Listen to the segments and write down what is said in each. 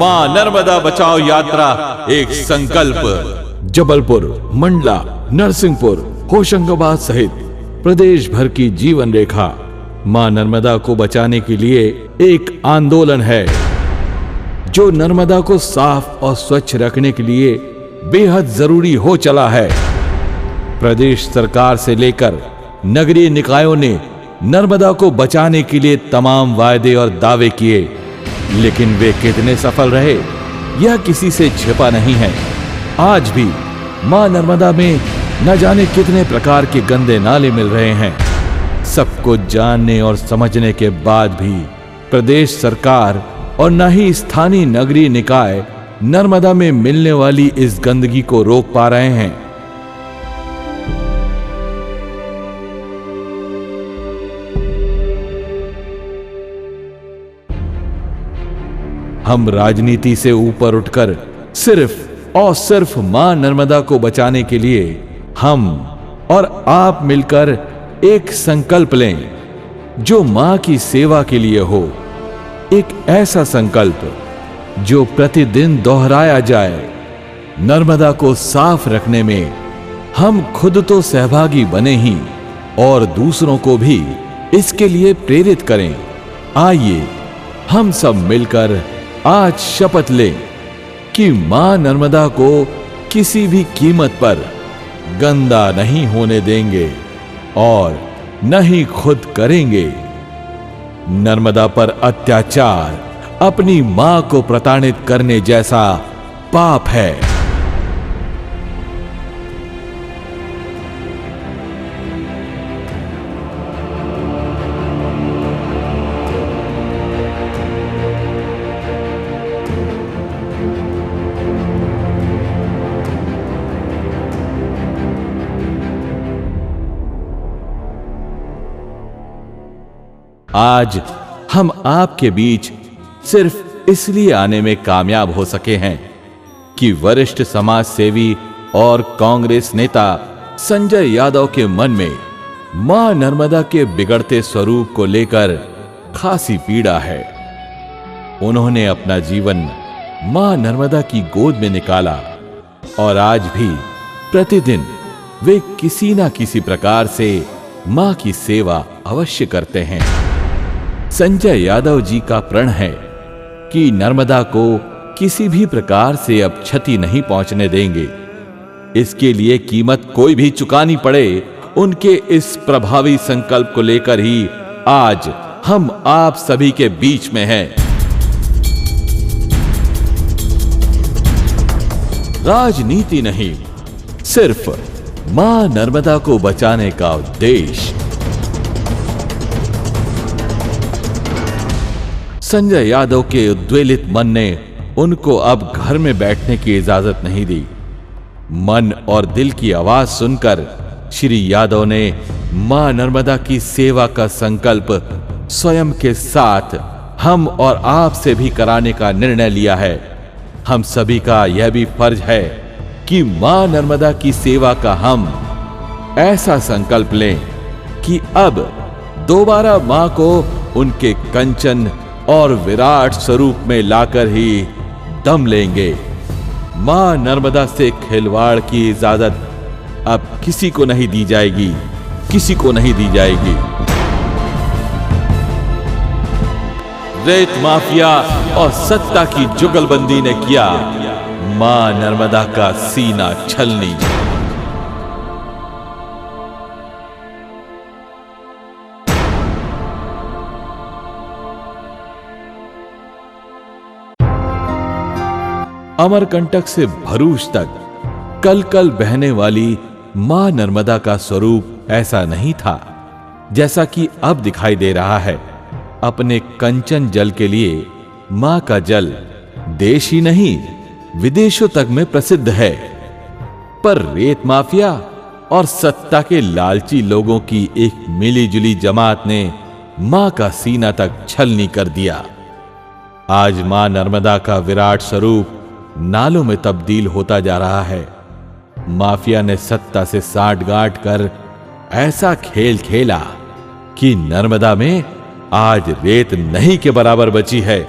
मां नर्मदा बचाओ यात्रा एक संकल्प। जबलपुर, मंडला, नरसिंहपुर, होशंगाबाद सहित प्रदेश भर की जीवन रेखा मां नर्मदा को बचाने के लिए एक आंदोलन है, जो नर्मदा को साफ और स्वच्छ रखने के लिए बेहद जरूरी हो चला है। प्रदेश सरकार से लेकर नगरीय निकायों ने नर्मदा को बचाने के लिए तमाम वायदे और दावे किए, लेकिन वे कितने सफल रहे यह किसी से छिपा नहीं है। आज भी मां नर्मदा में न जाने कितने प्रकार के गंदे नाले मिल रहे हैं। सब कुछ जानने और समझने के बाद भी प्रदेश सरकार और न ही स्थानीय नगरीय निकाय नर्मदा में मिलने वाली इस गंदगी को रोक पा रहे हैं। हम राजनीति से ऊपर उठकर सिर्फ और सिर्फ मां नर्मदा को बचाने के लिए हम और आप मिलकर एक संकल्प लें, जो मां की सेवा के लिए हो। एक ऐसा संकल्प जो प्रतिदिन दोहराया जाए। नर्मदा को साफ रखने में हम खुद तो सहभागी बने ही और दूसरों को भी इसके लिए प्रेरित करें। आइए हम सब मिलकर आज शपथ लें कि मां नर्मदा को किसी भी कीमत पर गंदा नहीं होने देंगे और न ही खुद करेंगे। नर्मदा पर अत्याचार अपनी मां को प्रताड़ित करने जैसा पाप है। आज हम आपके बीच सिर्फ इसलिए आने में कामयाब हो सके हैं कि वरिष्ठ समाज सेवी और कांग्रेस नेता संजय यादव के मन में मां नर्मदा के बिगड़ते स्वरूप को लेकर खासी पीड़ा है। उन्होंने अपना जीवन मां नर्मदा की गोद में निकाला और आज भी प्रतिदिन वे किसी ना किसी प्रकार से मां की सेवा अवश्य करते हैं। संजय यादव जी का प्रण है कि नर्मदा को किसी भी प्रकार से अब क्षति नहीं पहुंचने देंगे। इसके लिए कीमत कोई भी चुकानी पड़े, उनके इस प्रभावी संकल्प को लेकर ही आज हम आप सभी के बीच में हैं। राजनीति नहीं, सिर्फ मां नर्मदा को बचाने का उद्देश्य। संजय यादव के उद्वेलित मन ने उनको अब घर में बैठने की इजाजत नहीं दी। मन और दिल की आवाज सुनकर श्री यादव ने मां नर्मदा की सेवा का संकल्प स्वयं के साथ हम और आप से भी कराने का निर्णय लिया है। हम सभी का यह भी फर्ज है कि मां नर्मदा की सेवा का हम ऐसा संकल्प लें कि अब दोबारा मां को उनके कंचन और विराट स्वरूप में लाकर ही दम लेंगे। मां नर्मदा से खिलवाड़ की इजाजत अब किसी को नहीं दी जाएगी, किसी को नहीं दी जाएगी। रेत माफिया और सत्ता की जुगलबंदी ने किया मां नर्मदा का सीना छलनी। अमरकंटक से भरूच तक कल कल बहने वाली मां नर्मदा का स्वरूप ऐसा नहीं था जैसा कि अब दिखाई दे रहा है। अपने कंचन जल के लिए मां का जल देश ही नहीं विदेशों तक में प्रसिद्ध है। पर रेत माफिया और सत्ता के लालची लोगों की एक मिलीजुली जमात ने मां का सीना तक छलनी कर दिया। आज मां नर्मदा का विराट स्वरूप नालों में तब्दील होता जा रहा है। माफिया ने सत्ता से साठगांठ कर ऐसा खेल खेला कि नर्मदा में आज रेत नहीं के बराबर बची है।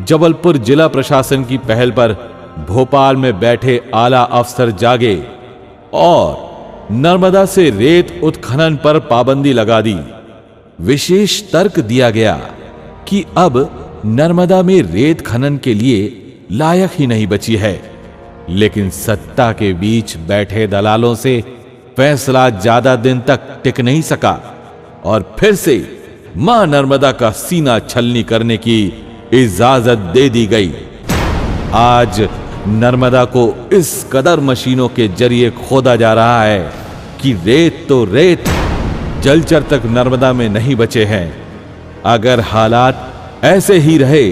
जबलपुर जिला प्रशासन की पहल पर भोपाल में बैठे आला अफसर जागे और नर्मदा से रेत उत्खनन पर पाबंदी लगा दी। विशेष तर्क दिया गया कि अब नर्मदा में रेत खनन के लिए लायक ही नहीं बची है। लेकिन सत्ता के बीच बैठे दलालों से फैसला ज्यादा दिन तक टिक नहीं सका और फिर से मां नर्मदा का सीना छलनी करने की इजाजत दे दी गई। आज नर्मदा को इस कदर मशीनों के जरिए खोदा जा रहा है कि रेत तो रेत, जलचर तक नर्मदा में नहीं बचे हैं। अगर हालात ऐसे ही रहे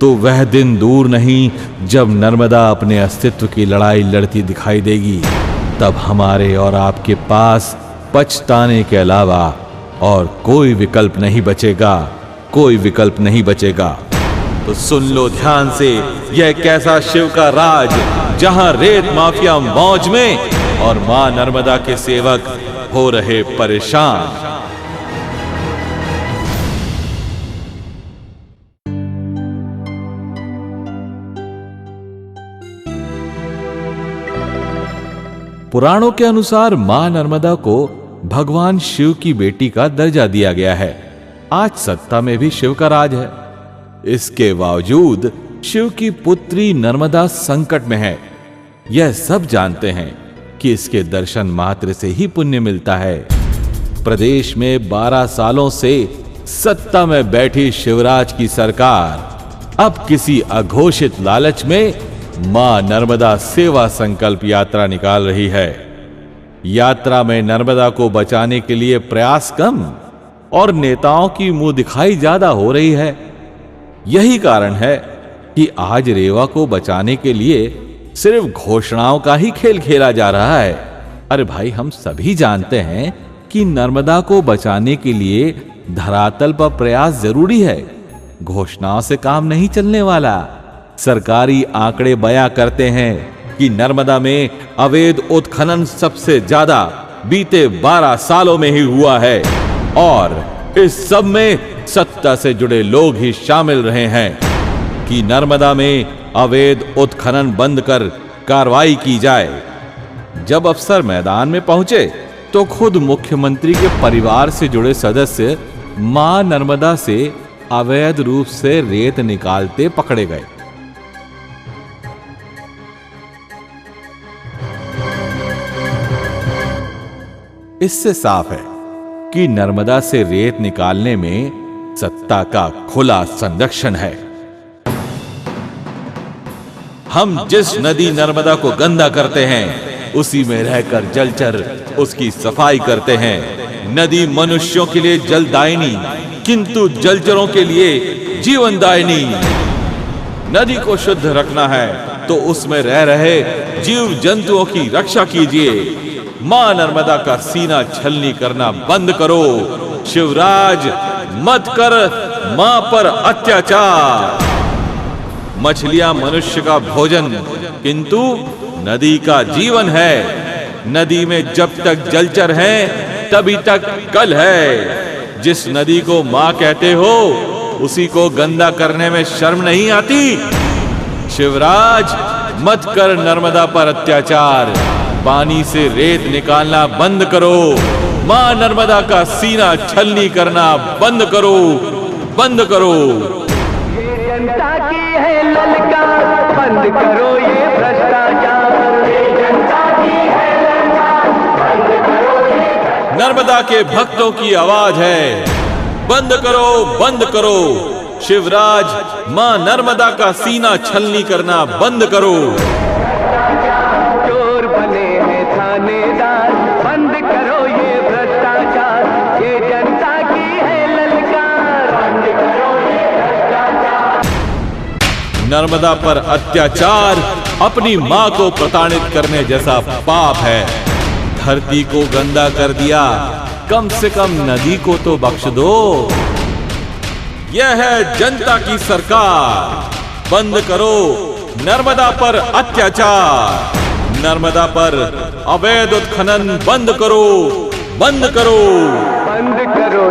तो वह दिन दूर नहीं जब नर्मदा अपने अस्तित्व की लड़ाई लड़ती दिखाई देगी। तब हमारे और आपके पास पछताने के अलावा और कोई विकल्प नहीं बचेगा, कोई विकल्प नहीं बचेगा। तो सुन लो ध्यान से, यह कैसा शिव का राज जहां रेत माफिया मौज में और मां नर्मदा के सेवक हो रहे परेशान। पुराणों के अनुसार मां नर्मदा को भगवान शिव की बेटी का दर्जा दिया गया है। आज सत्ता में भी शिव का राज है। इसके बावजूद शिव की पुत्री नर्मदा संकट में है। यह सब जानते हैं कि इसके दर्शन मात्र से ही पुण्य मिलता है। प्रदेश में 12 सालों से सत्ता में बैठी शिवराज की सरकार अब किसी अघोषित लालच में मां नर्मदा सेवा संकल्प यात्रा निकाल रही है। यात्रा में नर्मदा को बचाने के लिए प्रयास कम और नेताओं की मुंह दिखाई ज्यादा हो रही है। यही कारण है कि आज रेवा को बचाने के लिए सिर्फ घोषणाओं का ही खेल खेला जा रहा है। अरे भाई, हम सभी जानते हैं कि नर्मदा को बचाने के लिए धरातल पर प्रयास जरूरी है। घोषणाओं से काम नहीं चलने वाला। सरकारी आंकड़े बयां करते हैं कि नर्मदा में अवैध उत्खनन सबसे ज्यादा बीते 12 सालों में ही हुआ है और इस सब में सत्ता से जुड़े लोग ही शामिल रहे हैं कि नर्मदा में अवैध उत्खनन बंद कर कार्रवाई की जाए। जब अफसर मैदान में पहुंचे तो खुद मुख्यमंत्री के परिवार से जुड़े सदस्य मां नर्मदा से अवैध रूप से रेत निकालते पकड़े गए। इससे साफ है कि नर्मदा से रेत निकालने में सत्ता का खुला संरक्षण है। हम जिस नदी नर्मदा को गंदा करते हैं उसी में रहकर जलचर उसकी सफाई करते हैं। नदी मनुष्यों के लिए जलदायिनी किंतु जलचरों के लिए जीवनदायिनी। नदी को शुद्ध रखना है तो उसमें रह रहे जीव जंतुओं की रक्षा कीजिए। मां नर्मदा का सीना छलनी करना बंद करो। शिवराज मत कर मां पर अत्याचार। मछलियां मनुष्य का भोजन किंतु नदी का जीवन है। नदी में जब तक जलचर हैं तभी तक कल है। जिस नदी को मां कहते हो उसी को गंदा करने में शर्म नहीं आती। शिवराज मत कर नर्मदा पर अत्याचार। पानी से रेत निकालना बंद करो। मां नर्मदा का सीना छलनी करना बंद करो, बंद करो। ये जनता की है ललकार, बंद करो ये भ्रष्टाचार। ये जनता की है ललकार, बंद करो ये। नर्मदा के भक्तों की आवाज है, बंद करो, बंद करो। शिवराज मां नर्मदा का सीना छलनी करना बंद करो। चोर बने हैं थानेदार, बंद करो ये भ्रष्टाचार। ये जनता की है ललकार, बंद करो ये भ्रष्टाचार। नर्मदा पर अत्याचार अपनी मां को प्रताड़ित करने जैसा पाप है। धरती को गंदा कर दिया, कम से कम नदी को तो बख्श दो। यह है जनता की सरकार। बंद करो नर्मदा पर अत्याचार। नर्मदा पर अवैध उत्खनन बंद करो, बंद करो। बंद करो